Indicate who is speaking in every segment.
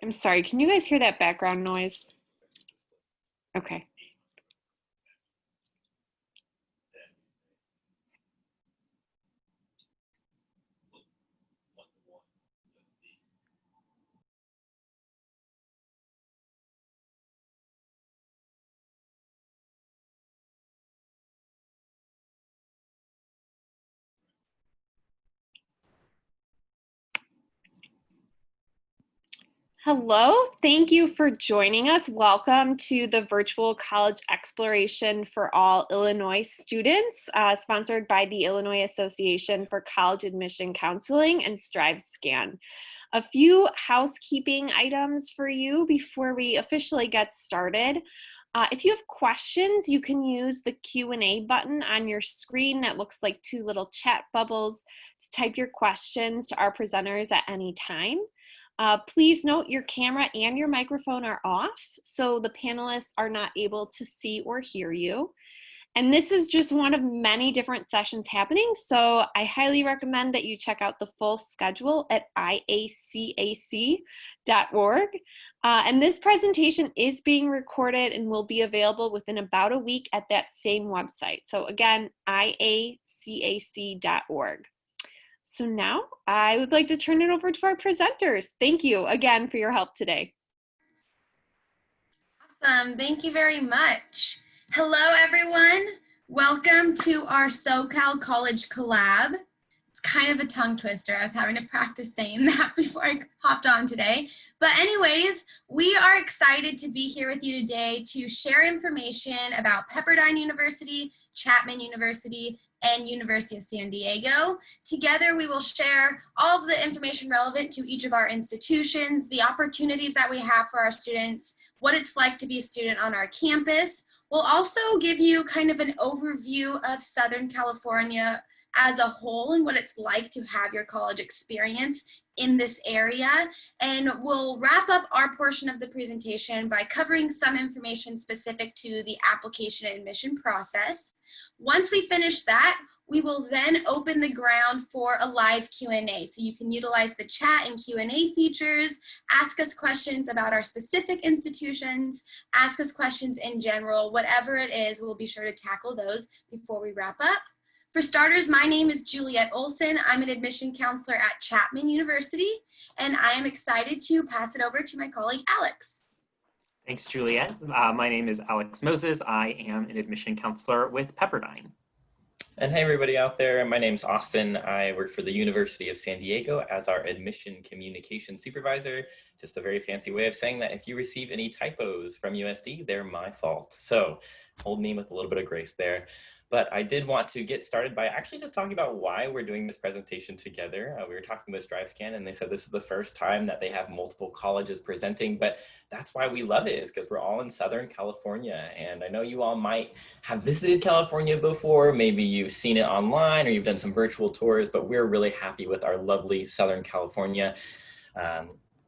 Speaker 1: I'm sorry, can you guys hear that background noise? Okay. Hello, thank you for joining us. Welcome to the Virtual College Exploration for All Illinois Students, sponsored by the Illinois Association for College Admission Counseling and StriveScan. A few housekeeping items for you before we officially get started. If you have questions, you can use the Q&A button on your screen that looks like two little chat bubbles to type your questions to our presenters at any time. Please note your camera and your microphone are off, so the panelists are not able to see or hear you. And this is just one of many different sessions happening, so I highly recommend that you check out the full schedule at IACAC.org. And this presentation is being recorded and will be available within about a week at that same website. So again, IACAC.org. So now I would like to turn it over to our presenters. Thank you again for your help today.
Speaker 2: Awesome, thank you very much. Hello everyone, welcome to our SoCal College Collab. It's kind of a tongue twister. I was having to practice saying that before I hopped on today. But anyways, we are excited to be here with you today to share information about Pepperdine University, Chapman University, and University of San Diego. Together, we will share all of the information relevant to each of our institutions, the opportunities that we have for our students, what it's like to be a student on our campus. We'll also give you kind of an overview of Southern California as a whole and what it's like to have your college experience in this area. And we'll wrap up our portion of the presentation by covering some information specific to the application and admission process. Once we finish that, we will then open the ground for a live Q&A. So you can utilize the chat and Q&A features, ask us questions about our specific institutions, ask us questions in general, whatever it is, we'll be sure to tackle those before we wrap up. For starters, my name is Juliet Olson. I'm an admission counselor at Chapman University, and I am excited to pass it over to my colleague, Alex.
Speaker 3: Thanks, Juliet. My name is Alex Moses. I am an admission counselor with Pepperdine.
Speaker 4: And hey, everybody out there. My name's Austin. I work for the University of San Diego as our admission communication supervisor. Just a very fancy way of saying that if you receive any typos from USD, they're my fault. So hold me with a little bit of grace there. But I did want to get started by actually just talking about why we're doing this presentation together. We were talking with StriveScan and they said this is the first time that they have multiple colleges presenting, but that's why we love it, is because we're all in Southern California. And I know you all might have visited California before, maybe you've seen it online or you've done some virtual tours, but we're really happy with our lovely Southern California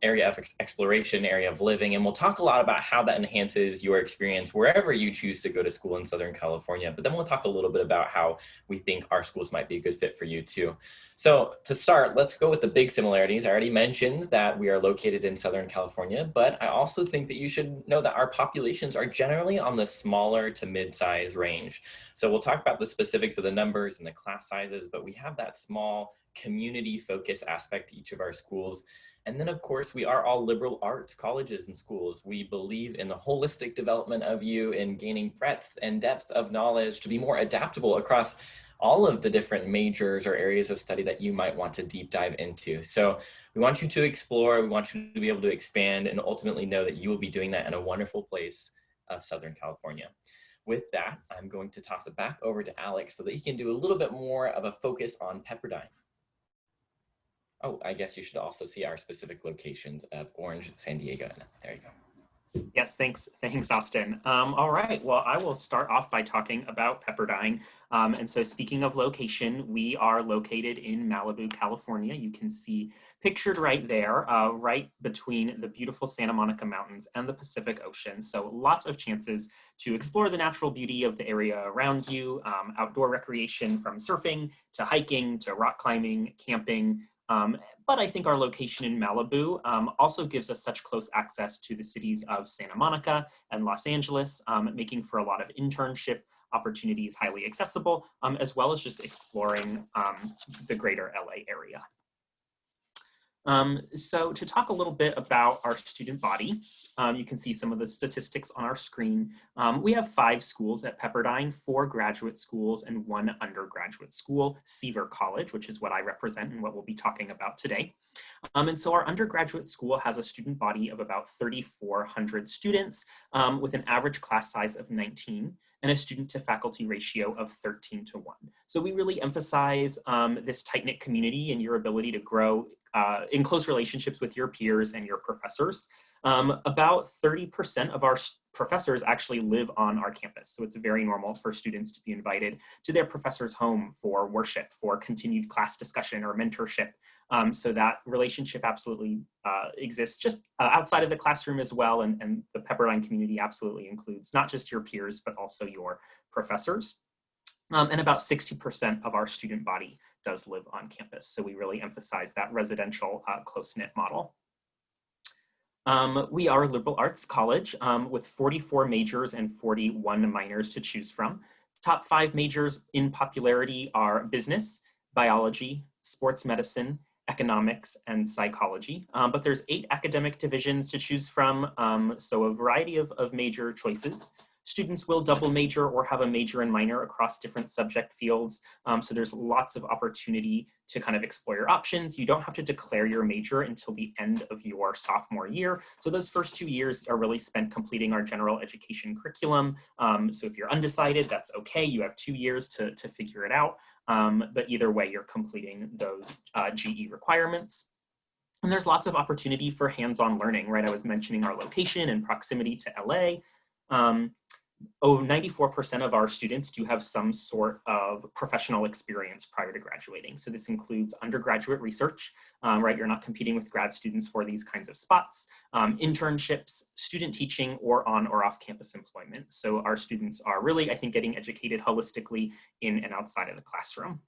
Speaker 4: area of exploration, area of living, and we'll talk a lot about how that enhances your experience wherever you choose to go to school in Southern California. But then we'll talk a little bit about how we think our schools might be a good fit for you too. So to start, let's go with the big similarities. I already mentioned that we are located in Southern California, but I also think that you should know that our populations are generally on the smaller to mid-size range. So we'll talk about the specifics of the numbers and the class sizes, but we have that small community focus aspect to each of our schools. And then, of course, we are all liberal arts colleges and schools. We believe in the holistic development of you, in gaining breadth and depth of knowledge to be more adaptable across all of the different majors or areas of study that you might want to deep dive into. So we want you to explore, we want you to be able to expand, and ultimately know that you will be doing that in a wonderful place of Southern California. With that, I'm going to toss it back over to Alex so that he can do a little bit more of a focus on Pepperdine. Oh, I guess you should also see our specific locations of Orange, San Diego. There you go.
Speaker 3: Yes, thanks, Austin. All right, well, I will start off by talking about Pepperdine. And so speaking of location, we are located in Malibu, California. You can see pictured right there, right between the beautiful Santa Monica Mountains and the Pacific Ocean. So lots of chances to explore the natural beauty of the area around you, outdoor recreation from surfing to hiking to rock climbing, camping, But I think our location in Malibu also gives us such close access to the cities of Santa Monica and Los Angeles, making for a lot of internship opportunities highly accessible, as well as just exploring the greater LA area. So to talk a little bit about our student body, you can see some of the statistics on our screen. We have 5 schools at Pepperdine, 4 graduate schools and 1 undergraduate school, Seaver College, which is what I represent and what we'll be talking about today. And so our undergraduate school has a student body of about 3,400 students with an average class size of 19 and a student to faculty ratio of 13:1. So we really emphasize this tight-knit community and your ability to grow in close relationships with your peers and your professors. About 30% of our professors actually live on our campus. So it's very normal for students to be invited to their professor's home for worship, for continued class discussion or mentorship. So that relationship absolutely exists just outside of the classroom as well. And the Pepperdine community absolutely includes not just your peers, but also your professors. And about 60% of our student body does live on campus. So we really emphasize that residential close-knit model. We are a liberal arts college with 44 majors and 41 minors to choose from. Top 5 majors in popularity are business, biology, sports medicine, economics, and psychology. But there's 8 academic divisions to choose from, so a variety of major choices. Students will double major or have a major and minor across different subject fields. So there's lots of opportunity to kind of explore your options. You don't have to declare your major until the end of your sophomore year. So those first 2 years are really spent completing our general education curriculum. So if you're undecided, that's okay. You have 2 years to figure it out. But either way, you're completing those GE requirements. And there's lots of opportunity for hands-on learning, right? I was mentioning our location and proximity to LA. 94% of our students do have some sort of professional experience prior to graduating. So this includes undergraduate research, right? You're not competing with grad students for these kinds of spots, internships, student teaching, or on or off campus employment. So our students are really, I think, getting educated holistically in and outside of the classroom.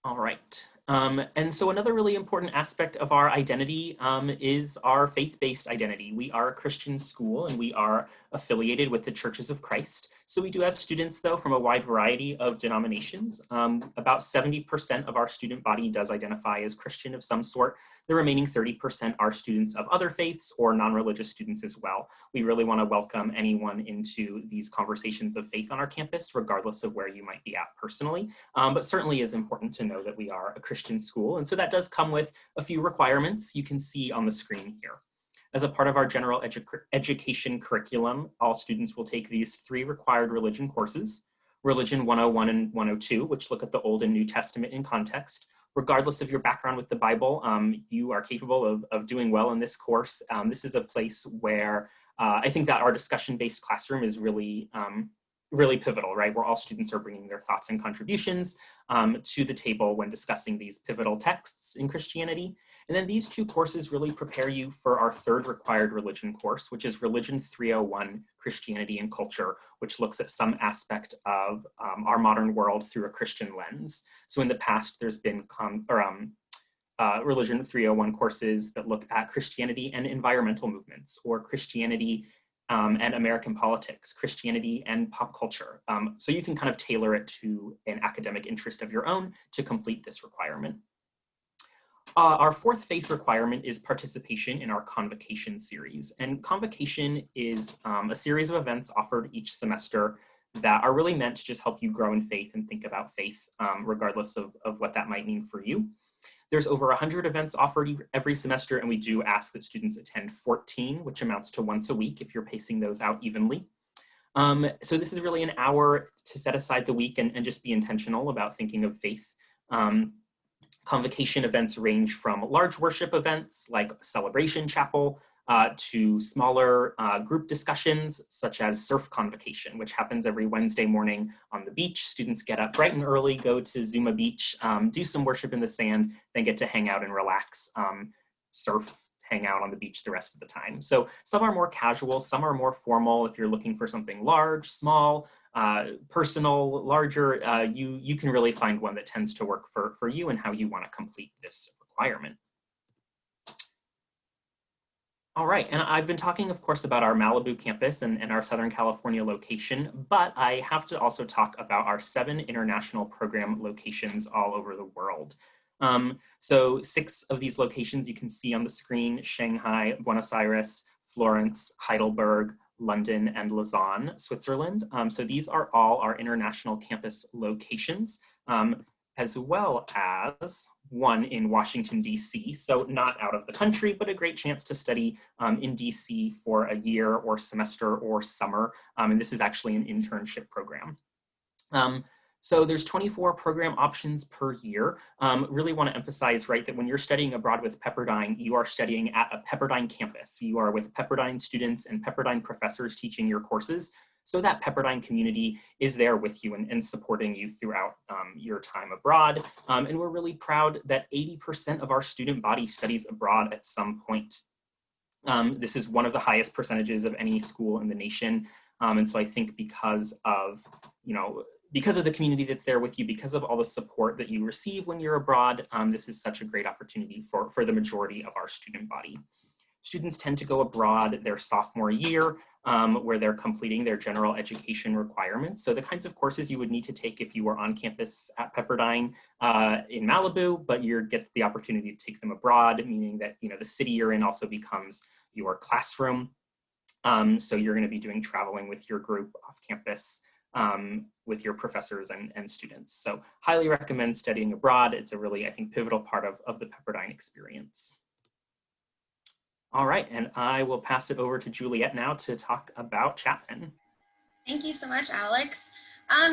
Speaker 3: All right. And so another really important aspect of our identity is our faith-based identity. We are a Christian school and we are affiliated with the Churches of Christ. So we do have students, though, from a wide variety of denominations. About 70% of our student body does identify as Christian of some sort. The remaining 30% are students of other faiths or non-religious students as well. We really want to welcome anyone into these conversations of faith on our campus, regardless of where you might be at personally. But certainly is important to know that we are a Christian school. And so that does come with a few requirements you can see on the screen here. As a part of our general education curriculum, all students will take these 3 required religion courses, Religion 101 and 102, which look at the Old and New Testament in context. Regardless of your background with the Bible, you are capable of doing well in this course. This is a place where I think that our discussion-based classroom is really pivotal, right? Where all students are bringing their thoughts and contributions to the table when discussing these pivotal texts in Christianity. And then these 2 courses really prepare you for our 3rd required religion course, which is Religion 301, Christianity and Culture, which looks at some aspect of our modern world through a Christian lens. So in the past, there's been Religion 301 courses that look at Christianity and environmental movements, or Christianity and American politics, Christianity and pop culture. So you can kind of tailor it to an academic interest of your own to complete this requirement. Our 4th faith requirement is participation in our Convocation series. And Convocation is a series of events offered each semester that are really meant to just help you grow in faith and think about faith, regardless of what that might mean for you. There's over 100 events offered every semester, and we do ask that students attend 14, which amounts to once a week if you're pacing those out evenly. So this is really an hour to set aside the week and just be intentional about thinking of faith. Convocation events range from large worship events like Celebration Chapel to smaller group discussions such as Surf Convocation, which happens every Wednesday morning on the beach. Students get up bright and early, go to Zuma Beach, do some worship in the sand, then get to hang out and relax, surf, hang out on the beach the rest of the time. So some are more casual, some are more formal if you're looking for something large, small, personal, larger, you can really find one that tends to work for you and how you want to complete this requirement. All right, and I've been talking, of course, about our Malibu campus and our Southern California location, but I have to also talk about our 7 international program locations all over the world. So 6 of these locations you can see on the screen: Shanghai, Buenos Aires, Florence, Heidelberg, London, and Lausanne, Switzerland. So these are all our international campus locations, as well as one in Washington, DC. So not out of the country, but a great chance to study in DC for a year or semester or summer. And this is actually an internship program. So there's 24 program options per year. Really want to emphasize, right, that when you're studying abroad with Pepperdine, you are studying at a Pepperdine campus. You are with Pepperdine students and Pepperdine professors teaching your courses. So that Pepperdine community is there with you and supporting you throughout your time abroad. And we're really proud that 80% of our student body studies abroad at some point. This is one of the highest percentages of any school in the nation. And so I think because of the community that's there with you, because of all the support that you receive when you're abroad, this is such a great opportunity for the majority of our student body. Students tend to go abroad their sophomore year, where they're completing their general education requirements. So the kinds of courses you would need to take if you were on campus at Pepperdine in Malibu, but you get the opportunity to take them abroad, meaning that the city you're in also becomes your classroom. So you're going to be doing traveling with your group off campus with your professors and students. So highly recommend studying abroad. It's a really, I think, pivotal part of the Pepperdine experience. All right, and I will pass it over to Juliet now to talk about Chapman.
Speaker 2: Thank you so much, Alex.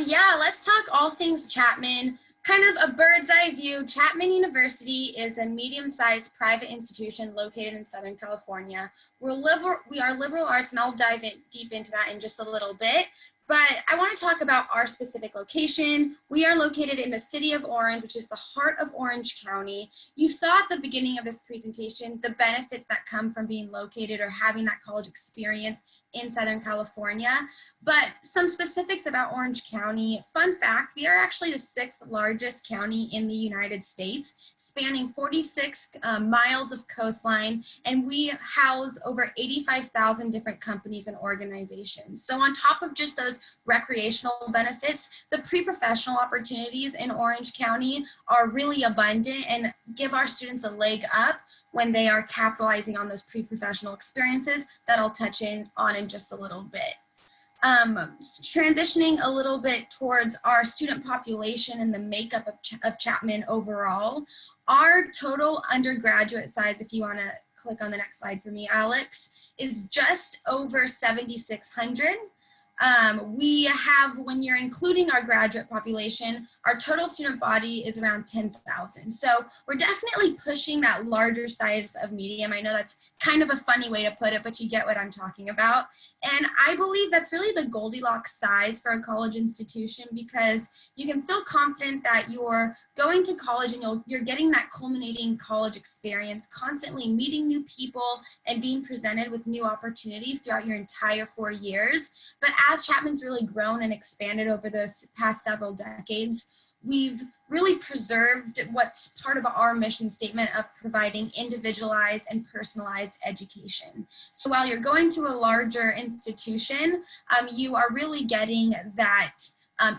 Speaker 2: Yeah, let's talk all things Chapman. Kind of a bird's eye view. Chapman University is a medium-sized private institution located in Southern California. We are liberal arts, and I'll dive deep into that in just a little bit. But I want to talk about our specific location. We are located in the city of Orange, which is the heart of Orange County. You saw at the beginning of this presentation the benefits that come from being located or having that college experience in Southern California. But some specifics about Orange County. Fun fact, we are actually the 6th largest county in the United States, spanning 46 miles of coastline, and we house over 85,000 different companies and organizations. So on top of just those recreational benefits, the pre-professional opportunities in Orange County are really abundant and give our students a leg up when they are capitalizing on those pre-professional experiences that I'll touch on in just a little bit. Transitioning a little bit towards our student population and the makeup of Chapman overall, our total undergraduate size, if you want to click on the next slide for me, Alex, is just over 7,600. We have, when you're including our graduate population, our total student body is around 10,000. So we're definitely pushing that larger size of medium. I know that's kind of a funny way to put it, but you get what I'm talking about. And I believe that's really the Goldilocks size for a college institution, because you can feel confident that you're going to college and you're getting that culminating college experience, constantly meeting new people and being presented with new opportunities throughout your entire 4 years. But as Chapman's really grown and expanded over the past several decades, we've really preserved what's part of our mission statement of providing individualized and personalized education. So while you're going to a larger institution, you are really getting that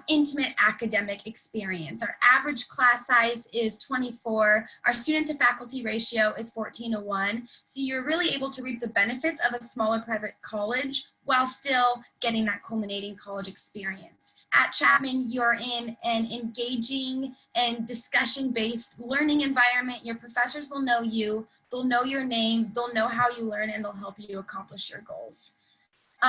Speaker 2: intimate academic experience. Our average class size is 24. Our student to faculty ratio is 14:1. So you're really able to reap the benefits of a smaller private college while still getting that culminating college experience. At Chapman, you're in an engaging and discussion-based learning environment. Your professors will know you, they'll know your name, they'll know how you learn, and they'll help you accomplish your goals.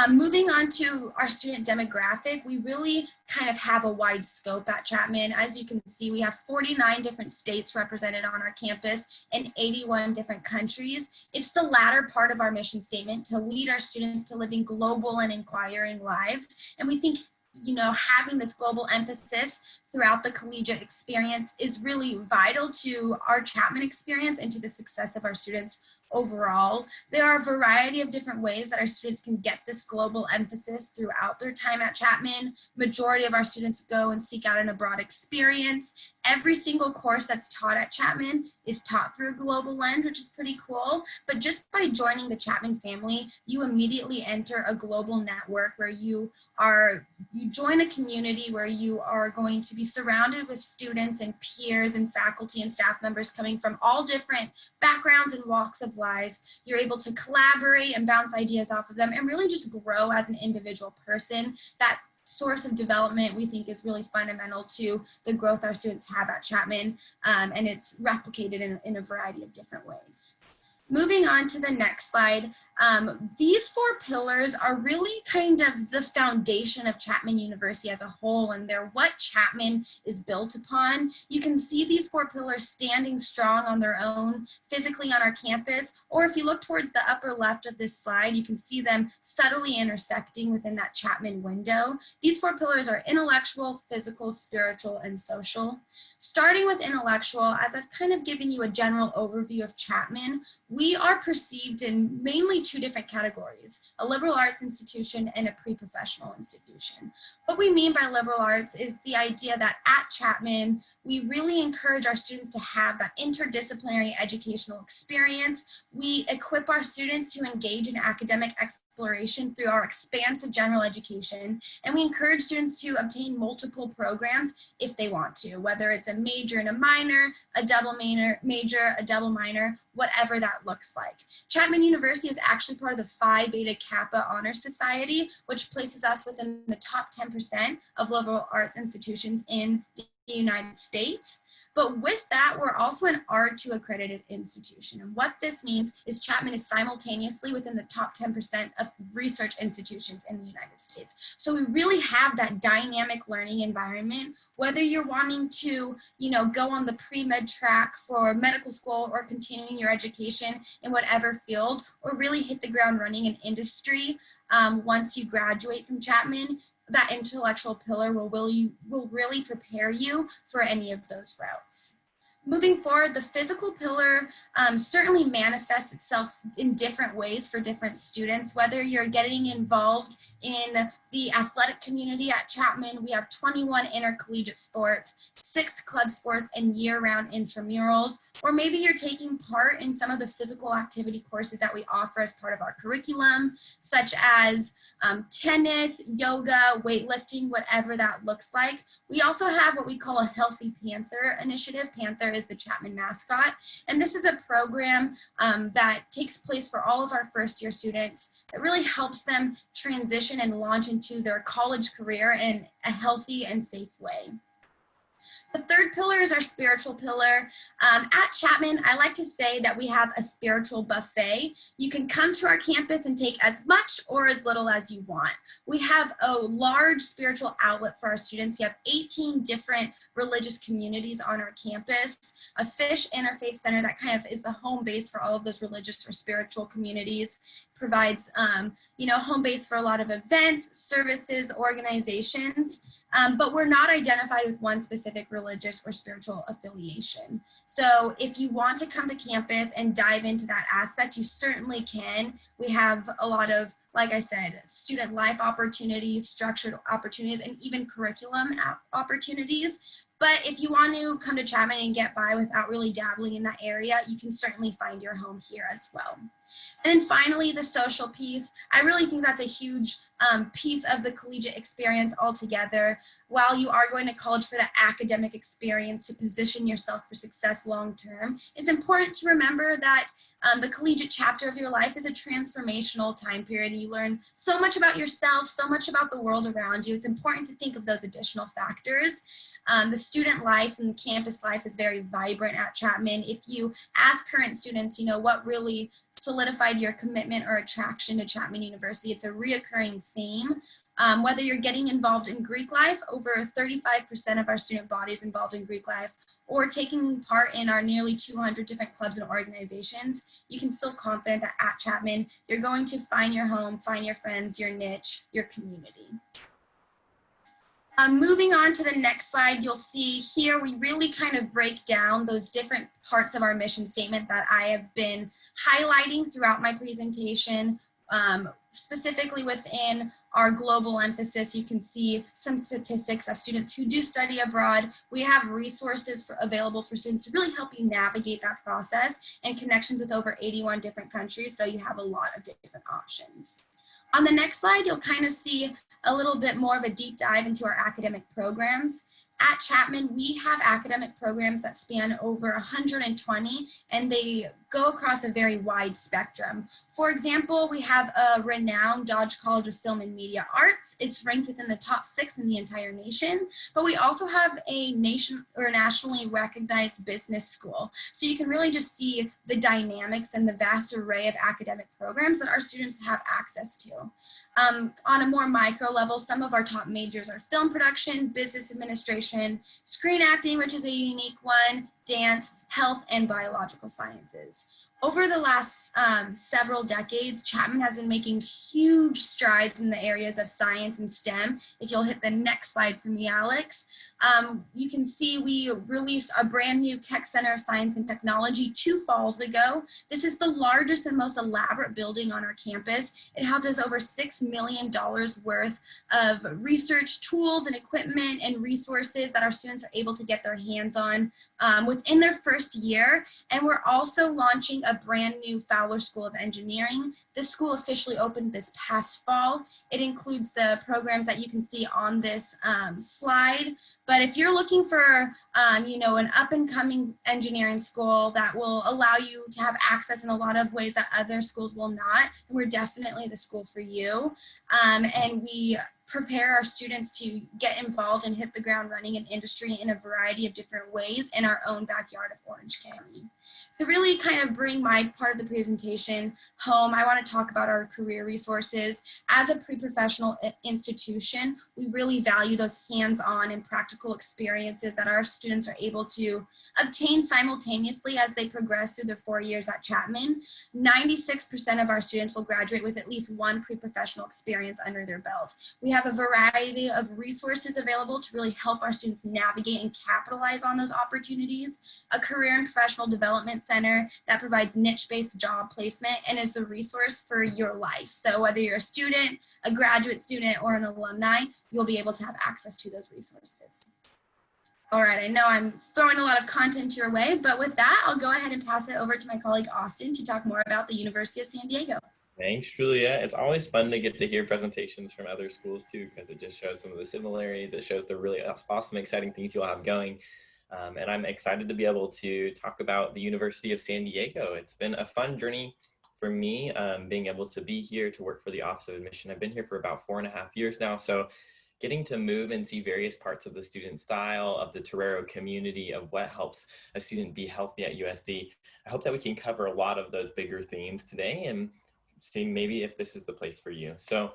Speaker 2: Moving on to our student demographic, we really kind of have a wide scope at Chapman. As you can see, we have 49 different states represented on our campus and 81 different countries. It's the latter part of our mission statement to lead our students to living global and inquiring lives. And we think, having this global emphasis throughout the collegiate experience is really vital to our Chapman experience and to the success of our students overall. There are a variety of different ways that our students can get this global emphasis throughout their time at Chapman. Majority of our students go and seek out an abroad experience. Every single course that's taught at Chapman is taught through a global lens, which is pretty cool. But just by joining the Chapman family, you immediately enter a global network where you join a community where you are going to be surrounded with students and peers and faculty and staff members coming from all different backgrounds and walks of life. You're able to collaborate and bounce ideas off of them and really just grow as an individual person. That source of development we think is really fundamental to the growth our students have at Chapman, and it's replicated in a variety of different ways. Moving on to the next slide, these 4 pillars are really kind of the foundation of Chapman University as a whole, and they're what Chapman is built upon. You can see these 4 pillars standing strong on their own physically on our campus, or if you look towards the upper left of this slide, you can see them subtly intersecting within that Chapman window. These 4 pillars are intellectual, physical, spiritual, and social. Starting with intellectual, as I've kind of given you a general overview of Chapman, we are perceived in mainly 2 different categories, a liberal arts institution and a pre-professional institution. What we mean by liberal arts is the idea that at Chapman, we really encourage our students to have that interdisciplinary educational experience. We equip our students to engage in academic exploration through our expansive general education, and we encourage students to obtain multiple programs if they want to, whether it's a major and a minor, a double major, a double minor, whatever that looks like. Chapman University is actually part of the Phi Beta Kappa Honor Society, which places us within the top 10% of liberal arts institutions in the United States. But with that, we're also an R2 accredited institution. And what this means is Chapman is simultaneously within the top 10% of research institutions in the United States. So we really have that dynamic learning environment, whether you're wanting to, go on the pre-med track for medical school or continuing your education in whatever field, or really hit the ground running in industry once you graduate from Chapman. That intellectual pillar will really prepare you for any of those routes. Moving forward, the physical pillar certainly manifests itself in different ways for different students, whether you're getting involved in the athletic community at Chapman. We have 21 intercollegiate sports, 6 club sports, and year-round intramurals, or maybe you're taking part in some of the physical activity courses that we offer as part of our curriculum, such as tennis, yoga, weightlifting, whatever that looks like. We also have what we call a Healthy Panther initiative. Panther is the Chapman mascot, and this is a program that takes place for all of our first-year students that really helps them transition and launch into their college career in a healthy and safe way. The third pillar is our spiritual pillar. At Chapman, I like to say that we have a spiritual buffet. You can come to our campus and take as much or as little as you want. We have a large spiritual outlet for our students. We have 18 different religious communities on our campus, a Fish Interfaith Center that kind of is the home base for all of those religious or spiritual communities, provides home base for a lot of events, services, organizations, but we're not identified with one specific religious or spiritual affiliation. So if you want to come to campus and dive into that aspect, you certainly can. We have a lot of, like I said, student life opportunities, structured opportunities, and even curriculum opportunities. But if you want to come to Chapman and get by without really dabbling in that area, you can certainly find your home here as well. And then finally, the social piece. I really think that's a huge piece of the collegiate experience altogether. While you are going to college for that academic experience to position yourself for success long term, it's important to remember that the collegiate chapter of your life is a transformational time period. You learn so much about yourself, so much about the world around you. It's important to think of those additional factors. The student life and campus life is very vibrant at Chapman. If you ask current students, what really solidified your commitment or attraction to Chapman University, it's a reoccurring theme. Whether you're getting involved in Greek life, over 35% of our student body is involved in Greek life, or taking part in our nearly 200 different clubs and organizations, you can feel confident that at Chapman, you're going to find your home, find your friends, your niche, your community. Moving on to the next slide, you'll see here we really kind of break down those different parts of our mission statement that I have been highlighting throughout my presentation. Specifically within our global emphasis, you can see some statistics of students who do study abroad. We have resources available for students to really help you navigate that process, and connections with over 81 different countries, so you have a lot of different options. On the next slide, you'll kind of see a little bit more of a deep dive into our academic programs. At Chapman, we have academic programs that span over 120, and they go across a very wide spectrum. For example, we have a renowned Dodge College of Film and Media Arts. It's ranked within the top 6 in the entire nation, but we also have a nationally recognized business school. So you can really just see the dynamics and the vast array of academic programs that our students have access to. On a more micro level, some of our top majors are film production, business administration, screen acting, which is a unique one, dance, health, and biological sciences. Over the last several decades, Chapman has been making huge strides in the areas of science and STEM. If you'll hit the next slide for me, Alex, you can see we released a brand new Keck Center of Science and Technology 2 falls ago. This is the largest and most elaborate building on our campus. It houses over $6 million worth of research tools and equipment and resources that our students are able to get their hands on within their first year. And we're also launching a brand new Fowler School of Engineering. This school officially opened this past fall. It includes the programs that you can see on this slide. But if you're looking for, an up-and-coming engineering school that will allow you to have access in a lot of ways that other schools will not, we're definitely the school for you. And we prepare our students to get involved and hit the ground running in industry in a variety of different ways in our own backyard of Orange County. To really kind of bring my part of the presentation home, I want to talk about our career resources. As a pre-professional institution, we really value those hands-on and practical experiences that our students are able to obtain simultaneously as they progress through their 4 years at Chapman. 96% of our students will graduate with at least one pre-professional experience under their belt. We have a variety of resources available to really help our students navigate and capitalize on those opportunities. A career and professional development center that provides niche-based job placement and is the resource for your life. So whether you're a student, a graduate student, or an alumni, you'll be able to have access to those resources. All right, I know I'm throwing a lot of content your way, but with that, I'll go ahead and pass it over to my colleague Austin to talk more about the University of San Diego.
Speaker 4: Thanks, Julia. It's always fun to get to hear presentations from other schools too, because it just shows some of the similarities. It shows the really awesome, exciting things you'll have going. And I'm excited to be able to talk about the University of San Diego. It's been a fun journey for me, being able to be here to work for the Office of Admission. I've been here for about 4.5 years now. So getting to move and see various parts of the student style, of the Torero community, of what helps a student be healthy at USD. I hope that we can cover a lot of those bigger themes today and seeing maybe if this is the place for you. So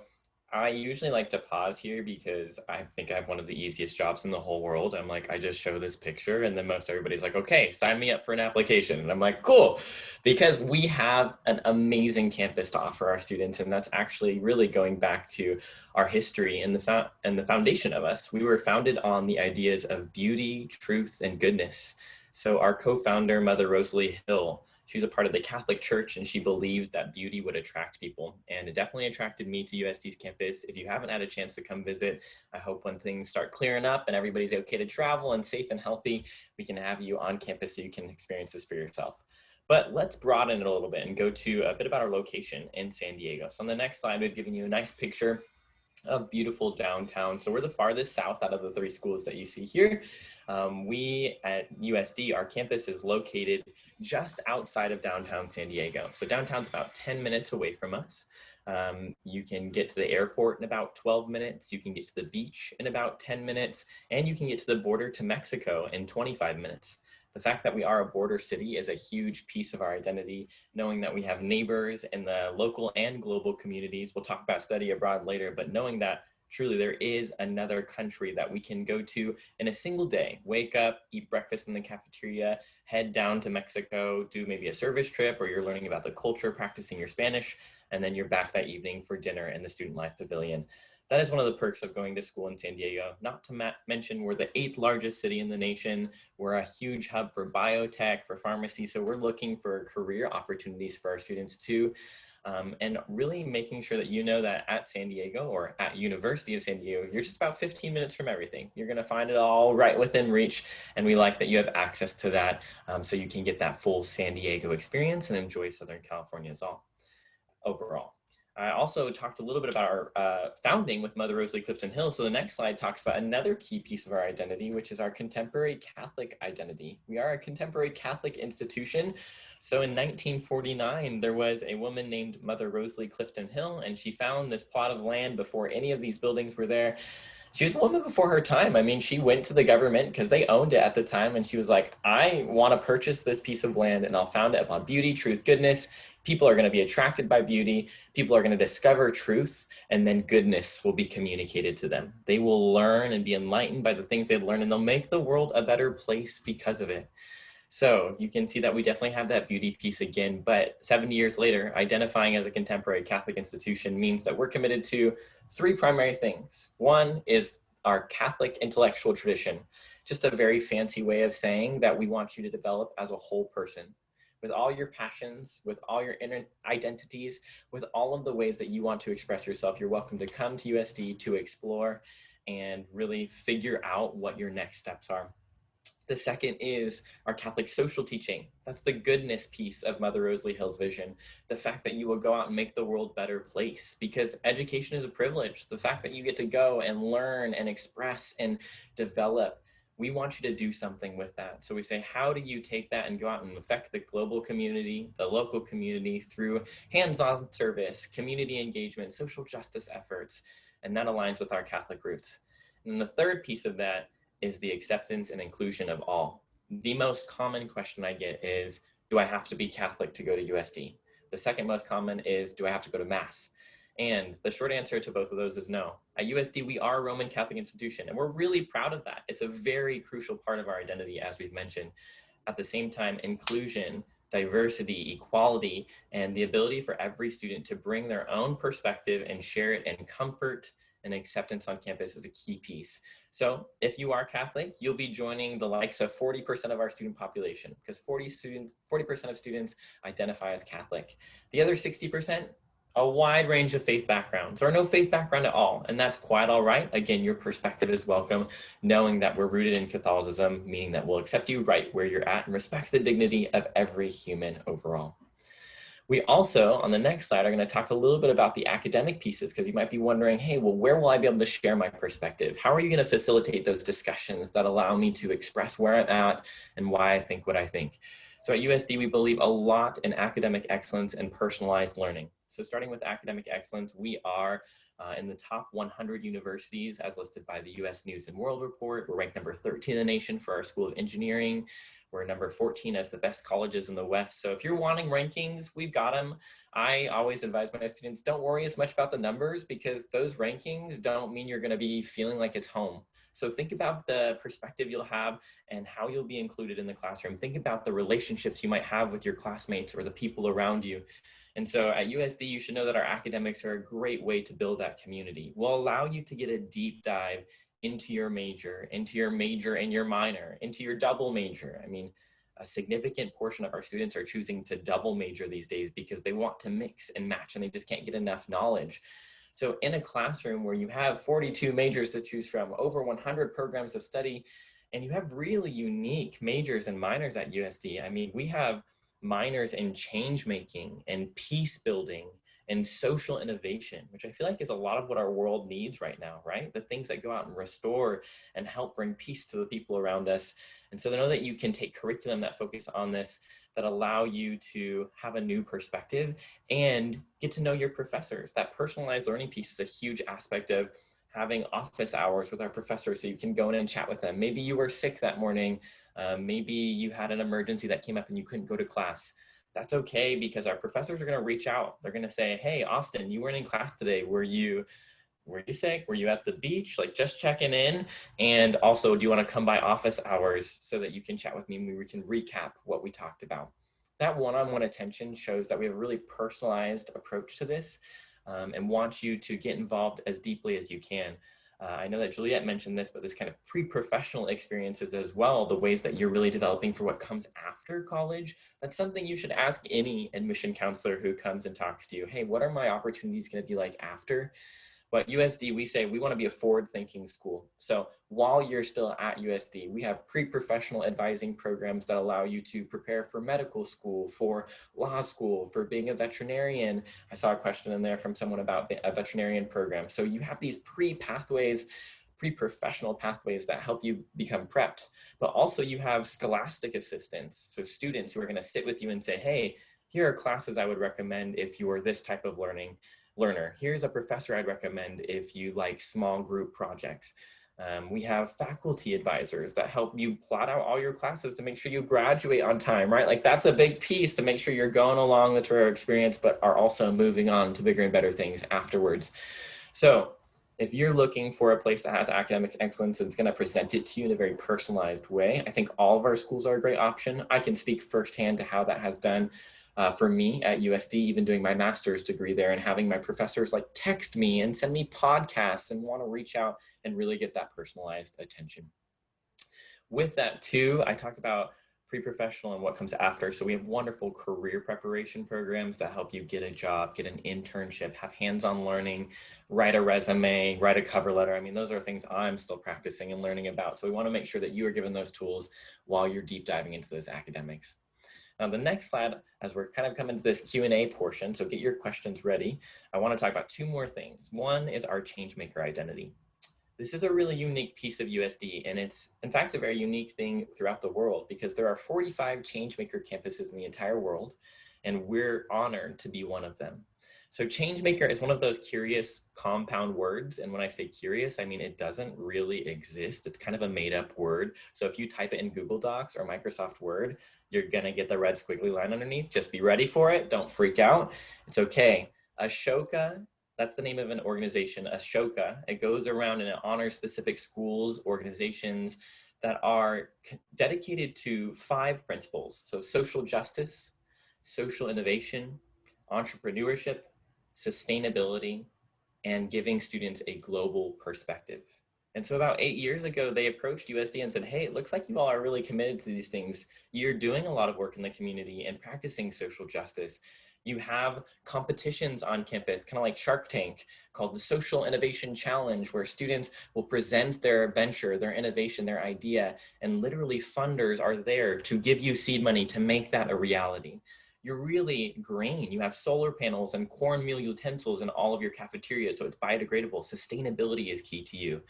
Speaker 4: I usually like to pause here because I think I have one of the easiest jobs in the whole world. I'm like, I just show this picture and then most everybody's like, okay, sign me up for an application. And I'm like, cool, because we have an amazing campus to offer our students. And that's actually really going back to our history and the foundation of us. We were founded on the ideas of beauty, truth, and goodness. So our co-founder, Mother Rosalie Hill, she was a part of the Catholic Church and she believed that beauty would attract people. And it definitely attracted me to USD's campus. If you haven't had a chance to come visit, I hope when things start clearing up and everybody's okay to travel and safe and healthy, we can have you on campus so you can experience this for yourself. But let's broaden it a little bit and go to a bit about our location in San Diego. So on the next slide, we've given you a nice picture of beautiful downtown. So we're the farthest south out of the 3 schools that you see here. We at USD, our campus is located just outside of downtown San Diego. So downtown's about 10 minutes away from us. You can get to the airport in about 12 minutes. You can get to the beach in about 10 minutes, and you can get to the border to Mexico in 25 minutes. The fact that we are a border city is a huge piece of our identity, knowing that we have neighbors in the local and global communities. We'll talk about study abroad later, but knowing that truly there is another country that we can go to in a single day, wake up, eat breakfast in the cafeteria, head down to Mexico, do maybe a service trip, or you're learning about the culture, practicing your Spanish, and then you're back that evening for dinner in the Student Life Pavilion. That is one of the perks of going to school in San Diego. Not to mention, we're the 8th largest city in the nation. We're a huge hub for biotech, for pharmacy. So we're looking for career opportunities for our students too. And really making sure that you know that at San Diego or at University of San Diego, you're just about 15 minutes from everything. You're going to find it all right within reach. And we like that you have access to that so you can get that full San Diego experience and enjoy Southern California as all overall. I also talked a little bit about our founding with Mother Rosalie Clifton Hill. So the next slide talks about another key piece of our identity, which is our contemporary Catholic identity. We are a contemporary Catholic institution. So in 1949, there was a woman named Mother Rosalie Clifton Hill, and she found this plot of land before any of these buildings were there. She was a woman before her time. I mean, she went to the government because they owned it at the time, and she was like, I want to purchase this piece of land and I'll found it upon beauty, truth, goodness. People are going to be attracted by beauty. People are going to discover truth, and then goodness will be communicated to them. They will learn and be enlightened by the things they've learned, and they'll make the world a better place because of it. So you can see that we definitely have that beauty piece again, but 70 years later, identifying as a contemporary Catholic institution means that we're committed to 3 primary things. One is our Catholic intellectual tradition, just a very fancy way of saying that we want you to develop as a whole person, with all your passions, with all your inner identities, with all of the ways that you want to express yourself. You're welcome to come to USD to explore and really figure out what your next steps are. The second is our Catholic social teaching. That's the goodness piece of Mother Rosalie Hill's vision. The fact that you will go out and make the world a better place, because education is a privilege. The fact that you get to go and learn and express and develop, we want you to do something with that. So we say, how do you take that and go out and affect the global community, the local community through hands-on service, community engagement, social justice efforts, and that aligns with our Catholic roots. And then the third piece of that is the acceptance and inclusion of all. The most common question I get is, do I have to be Catholic to go to USD? The second most common is, do I have to go to Mass? And the short answer to both of those is no. At USD, we are a Roman Catholic institution, and we're really proud of that. It's a very crucial part of our identity, as we've mentioned. At the same time, inclusion, diversity, equality, and the ability for every student to bring their own perspective and share it, and comfort and acceptance on campus is a key piece. So if you are Catholic, you'll be joining the likes of 40% of our student population, because 40% of students identify as Catholic. The other 60%, a wide range of faith backgrounds, or no faith background at all, and that's quite all right. Again, your perspective is welcome, knowing that we're rooted in Catholicism, meaning that we'll accept you right where you're at and respect the dignity of every human overall. We also, on the next slide, are going to talk a little bit about the academic pieces, because you might be wondering, hey, well, where will I be able to share my perspective? How are you going to facilitate those discussions that allow me to express where I'm at and why I think what I think? So at USD, we believe a lot in academic excellence and personalized learning. So starting with academic excellence, we are in the top 100 universities as listed by the US News and World Report. We're ranked number 13 in the nation for our School of Engineering. We're number 14 as the best colleges in the West. So if you're wanting rankings, we've got them. I always advise my students, don't worry as much about the numbers, because those rankings don't mean you're going to be feeling like it's home. So think about the perspective you'll have and how you'll be included in the classroom. Think about the relationships you might have with your classmates or the people around you. And so at USD, you should know that our academics are a great way to build that community. We'll allow you to get a deep dive into your major and your minor, into your double major. I mean, a significant portion of our students are choosing to double major these days because they want to mix and match and they just can't get enough knowledge. So in a classroom where you have 42 majors to choose from, over 100 programs of study, and you have really unique majors and minors at USD. I mean, we have minors in change making and peace building and social innovation, which I feel like is a lot of what our world needs right now, right? The things that go out and restore and help bring peace to the people around us. And so to know that you can take curriculum that focus on this, that allow you to have a new perspective and get to know your professors. That personalized learning piece is a huge aspect of having office hours with our professors so you can go in and chat with them. Maybe you were sick that morning. Maybe you had an emergency that came up and you couldn't go to class. That's okay, because our professors are going to reach out. They're going to say, hey, Austin, you weren't in class today. Were you sick? Were you at the beach? Like, just checking in. And also, do you want to come by office hours so that you can chat with me and we can recap what we talked about? That one-on-one attention shows that we have a really personalized approach to this. and want you to get involved as deeply as you can. I know that Juliet mentioned this, but this kind of pre-professional experiences as well, the ways that you're really developing for what comes after college, that's something you should ask any admission counselor who comes and talks to you. Hey, what are my opportunities going to be like after? But USD, we say we want to be a forward-thinking school. So while you're still at USD, we have pre-professional advising programs that allow you to prepare for medical school, for law school, for being a veterinarian. I saw a question in there from someone about a veterinarian program. So you have these pre-pathways, pre-professional pathways that help you become prepped. But also you have scholastic assistants. So students who are going to sit with you and say, hey, here are classes I would recommend if you're this type of learner. Here's a professor I'd recommend if you like small group projects. We have faculty advisors that help you plot out all your classes to make sure you graduate on time, right? Like that's a big piece to make sure you're going along the career experience, but are also moving on to bigger and better things afterwards. So if you're looking for a place that has academics excellence and it's going to present it to you in a very personalized way, I think all of our schools are a great option. I can speak firsthand to how that has done for me at USD, even doing my master's degree there and having my professors like text me and send me podcasts and want to reach out and really get that personalized attention. With that too, I talked about pre-professional and what comes after. So we have wonderful career preparation programs that help you get a job, get an internship, have hands-on learning, write a resume, write a cover letter. I mean, those are things I'm still practicing and learning about. So we want to make sure that you are given those tools while you're deep diving into those academics. Now, the next slide, as we're kind of coming to this Q&A portion, so get your questions ready, I want to talk about two more things. One is our changemaker identity. This is a really unique piece of USD, and it's, in fact, a very unique thing throughout the world because there are 45 changemaker campuses in the entire world, and we're honored to be one of them. So changemaker is one of those curious compound words, and when I say curious, I mean it doesn't really exist. It's kind of a made-up word. So if you type it in Google Docs or Microsoft Word, you're gonna get the red squiggly line underneath. Just be ready for it. Don't freak out. It's okay. Ashoka, that's the name of an organization, Ashoka. It goes around and it honors specific schools, organizations that are dedicated to 5 principles. So social justice, social innovation, entrepreneurship, sustainability, and giving students a global perspective. And so about 8 years ago, they approached USD and said, hey, it looks like you all are really committed to these things. You're doing a lot of work in the community and practicing social justice. You have competitions on campus, kind of like Shark Tank, called the Social Innovation Challenge, where students will present their venture, their innovation, their idea, and literally funders are there to give you seed money to make that a reality. You're really green. You have solar panels and cornmeal utensils in all of your cafeterias, so it's biodegradable. Sustainability is key to you.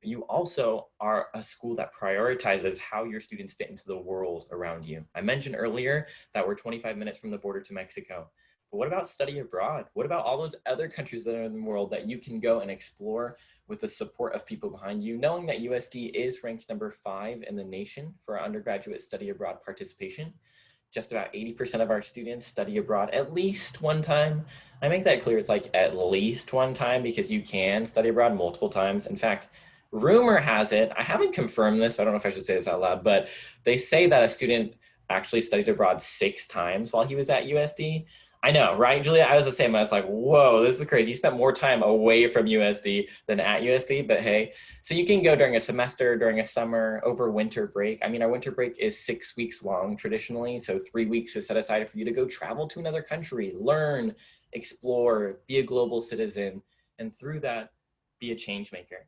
Speaker 4: You also are a school that prioritizes how your students fit into the world around you. I mentioned earlier that we're 25 minutes from the border to Mexico. But what about study abroad? What about all those other countries that are in the world that you can go and explore with the support of people behind you, knowing that USD is ranked number 5 in the nation for our undergraduate study abroad participation? Just about 80% of our students study abroad at least one time. I make that clear, it's like at least one time because you can study abroad multiple times. In fact, rumor has it, I haven't confirmed this, so I don't know if I should say this out loud, but they say that a student actually studied abroad 6 times while he was at USD. I know, right, Julia? I was the same. I was like, whoa, this is crazy. You spent more time away from USD than at USD, but hey. So you can go during a semester, during a summer, over winter break. I mean, our winter break is 6 weeks long traditionally, so 3 weeks is set aside for you to go travel to another country, learn, explore, be a global citizen, and through that, be a change maker.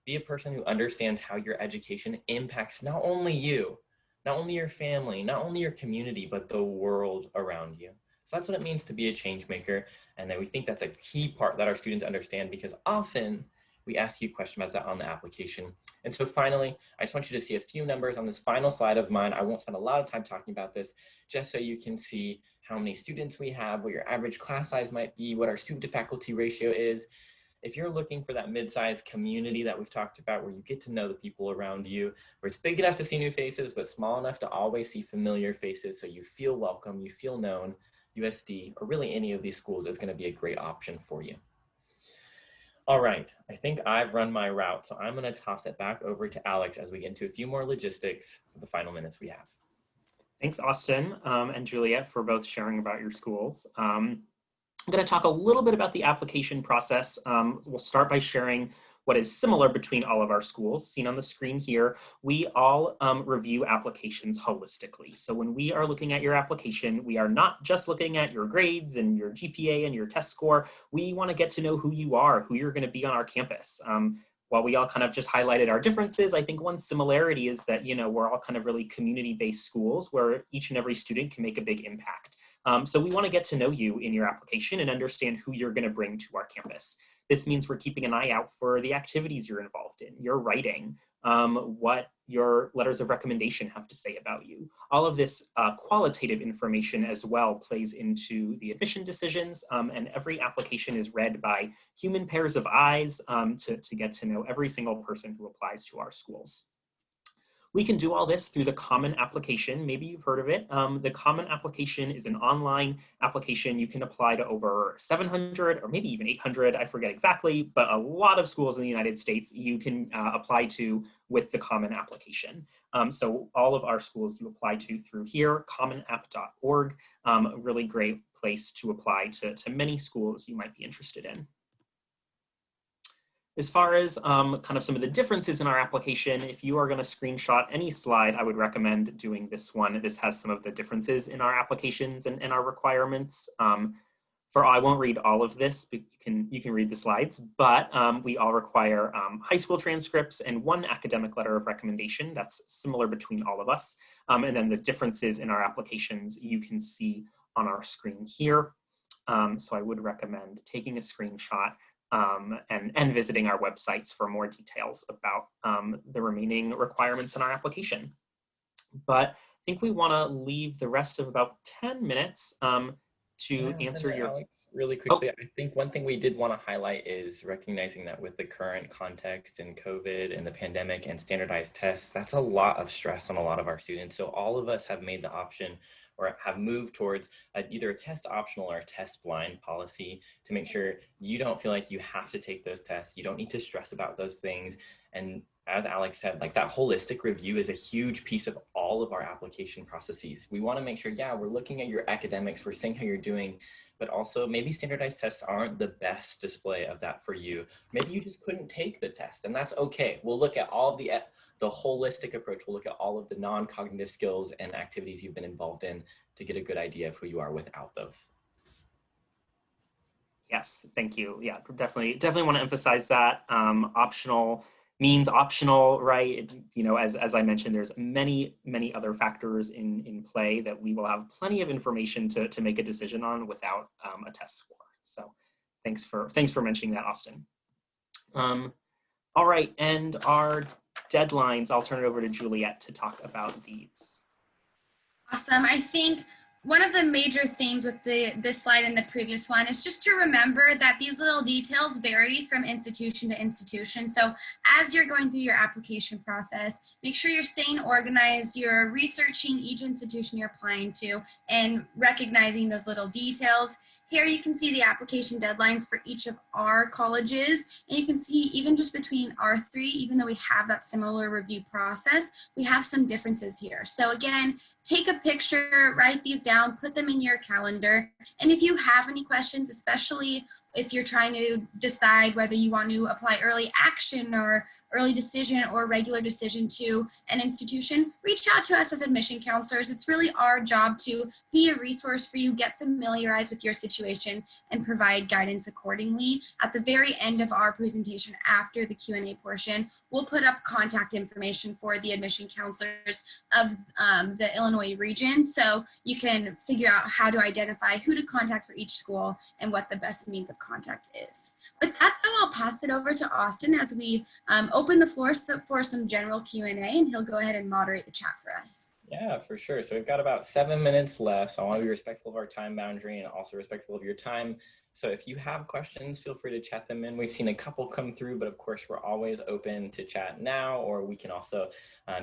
Speaker 4: Be a person who understands how your education impacts not only you, not only your family, not only your community, but the world around you. So that's what it means to be a change maker. And then we think that's a key part that our students understand because often we ask you questions about that on the application. And so finally, I just want you to see a few numbers on this final slide of mine. I won't spend a lot of time talking about this, just so you can see how many students we have, what your average class size might be, what our student to faculty ratio is. If you're looking for that mid-sized community that we've talked about, where you get to know the people around you, where it's big enough to see new faces, but small enough to always see familiar faces so you feel welcome, you feel known, USD, or really any of these schools is going to be a great option for you. All right, I think I've run my route, so I'm going to toss it back over to Alex as we get into a few more logistics for the final minutes we have.
Speaker 3: Thanks, Austin and Juliet, for both sharing about your schools. I'm going to talk a little bit about the application process. We'll start by sharing what is similar between all of our schools. Seen on the screen here, we all review applications holistically. So when we are looking at your application, we are not just looking at your grades and your GPA and your test score. We want to get to know who you are, who you're going to be on our campus. While we all kind of just highlighted our differences, I think one similarity is that, we're all kind of really community-based schools where each and every student can make a big impact. So we want to get to know you in your application and understand who you're going to bring to our campus. This means we're keeping an eye out for the activities you're involved in, your writing, what your letters of recommendation have to say about you. All of this qualitative information as well plays into the admission decisions, and every application is read by human pairs of eyes to get to know every single person who applies to our schools. We can do all this through the Common Application. Maybe you've heard of it. The Common Application is an online application. You can apply to over 700 or maybe even 800, I forget exactly, but a lot of schools in the United States you can apply to with the Common Application. So all of our schools you apply to through here, commonapp.org, a really great place to apply to many schools you might be interested in. As far as kind of some of the differences in our application, if you are going to screenshot any slide, I would recommend doing this one. This has some of the differences in our applications and our requirements. I won't read all of this, but you can read the slides, but we all require high school transcripts and one academic letter of recommendation. That's similar between all of us. And then the differences in our applications you can see on our screen here. So I would recommend taking a screenshot and visiting our websites for more details about the remaining requirements in our application. But I think we want to leave the rest of about 10 minutes to answer your...
Speaker 4: Alex, really quickly, I think one thing we did want to highlight is recognizing that with the current context and COVID and the pandemic and standardized tests, that's a lot of stress on a lot of our students. So all of us have made the option or have moved towards either a test optional or a test blind policy to make sure you don't feel like you have to take those tests. You don't need to stress about those things. And as Alex said, like that holistic review is a huge piece of all of our application processes. We want to make sure, yeah, we're looking at your academics, we're seeing how you're doing, but also maybe standardized tests aren't the best display of that for you. Maybe you just couldn't take the test, and that's okay. We'll look at all of the holistic approach. We'll look at all of the non-cognitive skills and activities you've been involved in to get a good idea of who you are without those.
Speaker 3: Yes, thank you. Yeah, definitely want to emphasize that. Optional means optional, right? As I mentioned, there's many other factors in play that we will have plenty of information to make a decision on without a test score. So thanks for mentioning that, Austin. All right, and our deadlines, I'll turn it over to Juliet to talk about these.
Speaker 2: Awesome. I think one of the major things with this slide and the previous one is just to remember that these little details vary from institution to institution. So as you're going through your application process, make sure you're staying organized, you're researching each institution you're applying to and recognizing those little details. Here you can see the application deadlines for each of our colleges, and you can see even just between our three, even though we have that similar review process, we have some differences here. So again, take a picture, write these down, put them in your calendar, and if you have any questions, especially if you're trying to decide whether you want to apply early action or early decision or regular decision to an institution, reach out to us as admission counselors. It's really our job to be a resource for you, get familiarized with your situation, and provide guidance accordingly. At the very end of our presentation, after the Q&A portion, we'll put up contact information for the admission counselors of the Illinois region, so you can figure out how to identify who to contact for each school and what the best means of contact is. With that, though, I'll pass it over to Austin as we open the floor for some general Q&A, and he'll go ahead and moderate the chat for us.
Speaker 4: Yeah, for sure. So we've got about 7 minutes left. So I want to be respectful of our time boundary and also respectful of your time. So if you have questions, feel free to chat them in. We've seen a couple come through, but of course we're always open to chat now, or we can also,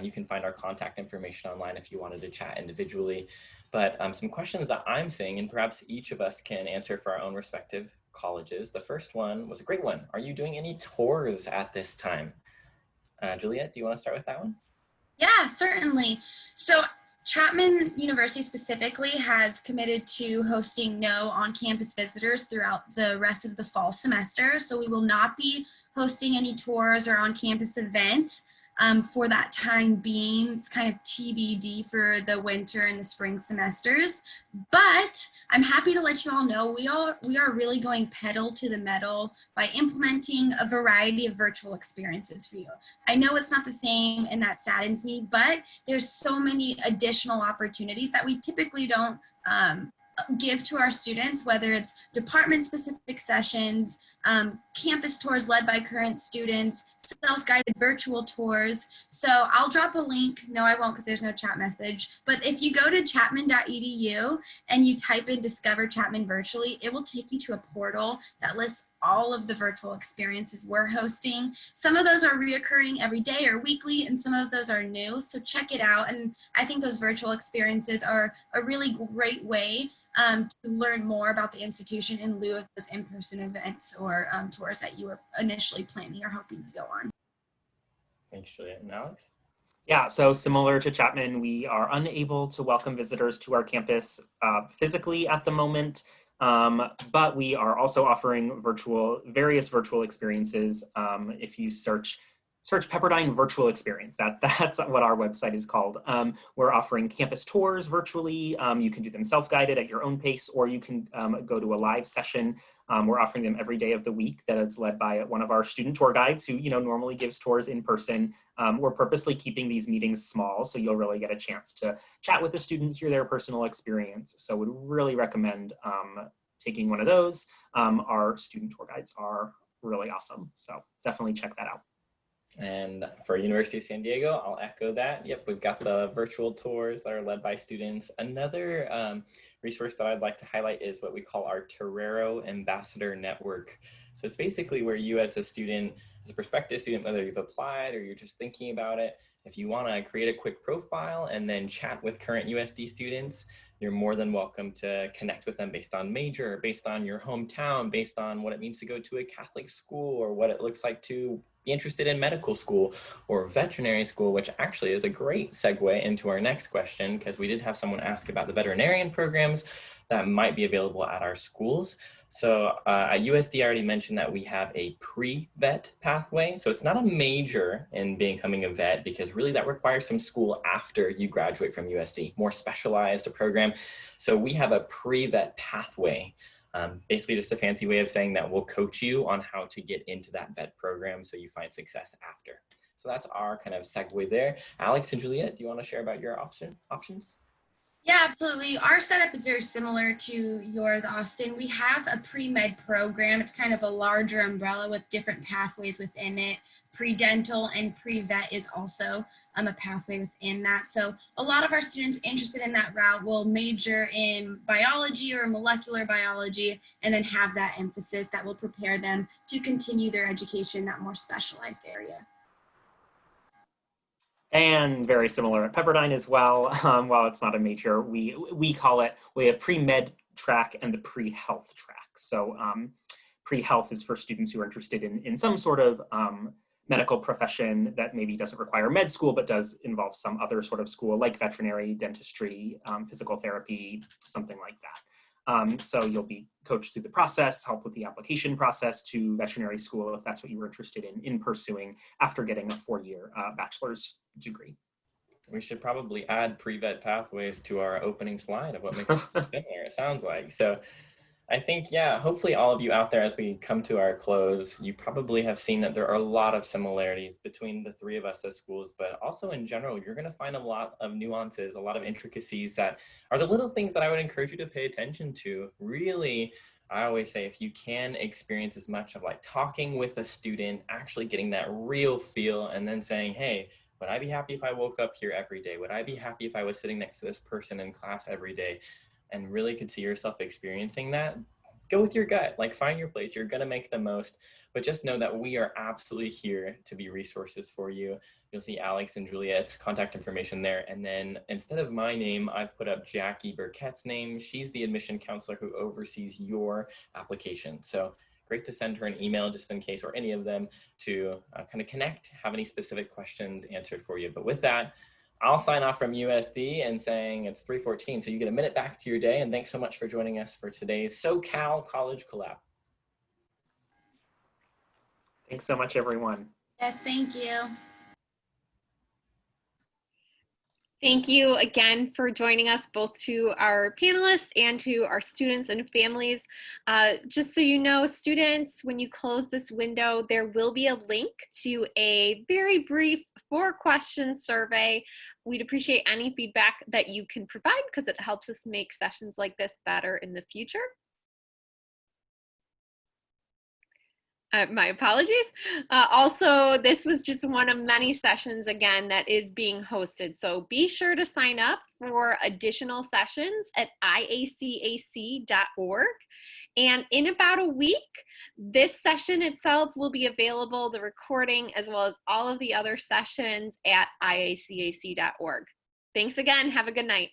Speaker 4: you can find our contact information online if you wanted to chat individually. But some questions that I'm seeing, and perhaps each of us can answer for our own respective colleges. The first one was a great one. Are you doing any tours at this time? Juliet, do you want to start with that one?
Speaker 2: Yeah, certainly. So Chapman University specifically has committed to hosting no on-campus visitors throughout the rest of the fall semester. So we will not be hosting any tours or on-campus events for that time being. It's kind of TBD for the winter and the spring semesters. But I'm happy to let you all know we are really going pedal to the metal by implementing a variety of virtual experiences for you. I know it's not the same and that saddens me, but there's so many additional opportunities that we typically don't give to our students, whether it's department-specific sessions, campus tours led by current students, self-guided virtual tours. So I'll drop a link. No, I won't because there's no chat message. But if you go to chapman.edu and you type in Discover Chapman Virtually, it will take you to a portal that lists all of the virtual experiences we're hosting. Some of those are reoccurring every day or weekly, and some of those are new. So check it out. And I think those virtual experiences are a really great way to learn more about the institution in lieu of those in-person events or tours that you were initially planning or hoping to go on.
Speaker 4: Thanks, Juliet. And Alex?
Speaker 3: Yeah, so similar to Chapman, we are unable to welcome visitors to our campus physically at the moment, but we are also offering various virtual experiences. If you search Pepperdine Virtual Experience, that's what our website is called. We're offering campus tours virtually. You can do them self-guided at your own pace, or you can go to a live session. We're offering them every day of the week that is led by one of our student tour guides who normally gives tours in person. We're purposely keeping these meetings small, so you'll really get a chance to chat with the student, hear their personal experience. So would really recommend taking one of those. Our student tour guides are really awesome, so definitely check that out.
Speaker 4: And for University of San Diego, I'll echo that. Yep, we've got the virtual tours that are led by students. Another resource that I'd like to highlight is what we call our Torero Ambassador Network. So it's basically where you as a student, as a prospective student, whether you've applied or you're just thinking about it, if you want to create a quick profile and then chat with current USD students, you're more than welcome to connect with them based on major, based on your hometown, based on what it means to go to a Catholic school, or what it looks like to be interested in medical school or veterinary school, which actually is a great segue into our next question, because we did have someone ask about the veterinarian programs that might be available at our schools. So at USD, I already mentioned that we have a pre-vet pathway. So it's not a major in becoming a vet, because really that requires some school after you graduate from USD, more specialized a program. So we have a pre-vet pathway. Basically just a fancy way of saying that we'll coach you on how to get into that vet program so you find success after. So that's our kind of segue there. Alex and Juliet, do you want to share about your options?
Speaker 2: Yeah, absolutely. Our setup is very similar to yours, Austin. We have a pre-med program. It's kind of a larger umbrella with different pathways within it. Pre-dental and pre-vet is also a pathway within that. So a lot of our students interested in that route will major in biology or molecular biology, and then have that emphasis that will prepare them to continue their education in that more specialized area.
Speaker 3: And very similar at Pepperdine as well. While it's not a major, we call it, we have pre-med track and the pre-health track. So pre-health is for students who are interested in some sort of medical profession that maybe doesn't require med school, but does involve some other sort of school like veterinary, dentistry, physical therapy, something like that. So you'll be coached through the process, help with the application process to veterinary school if that's what you were interested in pursuing after getting a 4-year bachelor's degree.
Speaker 4: We should probably add pre-vet pathways to our opening slide of what makes it similar, it sounds like. So I think, yeah, hopefully all of you out there, as we come to our close, you probably have seen that there are a lot of similarities between the three of us as schools, but also in general, you're going to find a lot of nuances, a lot of intricacies that are the little things that I would encourage you to pay attention to. Really, I always say, if you can experience as much of like talking with a student, actually getting that real feel, and then saying, hey, would I be happy if I woke up here every day? Would I be happy if I was sitting next to this person in class every day? And really could see yourself experiencing that, go with your gut, like find your place. You're going to make the most, but just know that we are absolutely here to be resources for you. You'll see Alex and Juliet's contact information there. And then instead of my name, I've put up Jackie Burkett's name. She's the admission counselor who oversees your application. So great to send her an email just in case, or any of them, to kind of connect, have any specific questions answered for you. But with that, I'll sign off from USD and saying it's 3:14. So you get a minute back to your day. And thanks so much for joining us for today's SoCal College Collab.
Speaker 3: Thanks so much, everyone.
Speaker 2: Yes, thank you.
Speaker 1: Thank you again for joining us, both to our panelists and to our students and families. Just so you know, students, when you close this window, there will be a link to a very brief 4-question survey. We'd appreciate any feedback that you can provide because it helps us make sessions like this better in the future. My apologies. Also, this was just one of many sessions, again, that is being hosted. So be sure to sign up for additional sessions at IACAC.org. And in about a week, this session itself will be available, the recording, as well as all of the other sessions at IACAC.org. Thanks again. Have a good night.